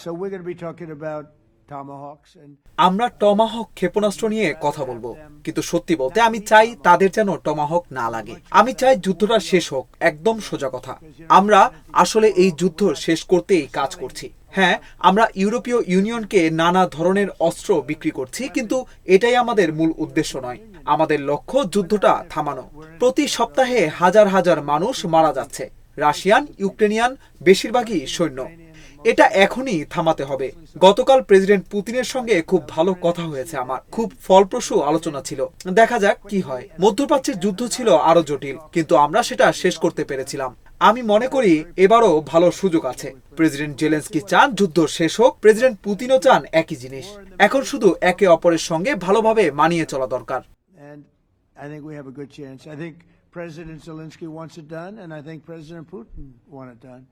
So we're going to be talking about tomahawks and আমরা Tomahawk ক্ষেপণাস্ত্র নিয়ে কথা বলবো, কিন্তু সত্যি বলতে আমি চাই তাদের যেন টমাহক না লাগে। আমি চাই যুদ্ধটা শেষ হোক, একদম সোজা কথা। আমরা আসলে এই যুদ্ধ শেষ করতেই কাজ করছি। হ্যাঁ, আমরা ইউরোপীয় ইউনিয়নকে নানা ধরনের অস্ত্র বিক্রি করছি, কিন্তু এটাই আমাদের মূল উদ্দেশ্য নয়। আমাদের লক্ষ্য যুদ্ধটা থামানো। প্রতি সপ্তাহে হাজার হাজার মানুষ মারা যাচ্ছে, রাশিয়ান, ইউক্রেনিয়ান, বেশিরভাগই সৈন্য। এটা এখনই থামাতে হবে। গতকাল প্রেসিডেন্ট পুতিনের সঙ্গে খুব ভালো কথা হয়েছে আমার, খুব ফলপ্রসূ আলোচনা ছিল। দেখা যাক কি হয়। মধ্যপ্রাচ্যের যুদ্ধ ছিল আরো জটিল, কিন্তু আমরা সেটা শেষ করতে পেরেছিলাম। আমি মনে করি এবারও ভালো সুযোগ আছে। প্রেসিডেন্ট জেলেনস্কি চান যুদ্ধ শেষ হোক, প্রেসিডেন্ট পুতিনও চান একই জিনিস। এখন শুধু একে অপরের সঙ্গে ভালোভাবে মানিয়ে চলা দরকার। and I think we have a good chance. I think President Zelensky wants it done, and I think President Putin wants it done.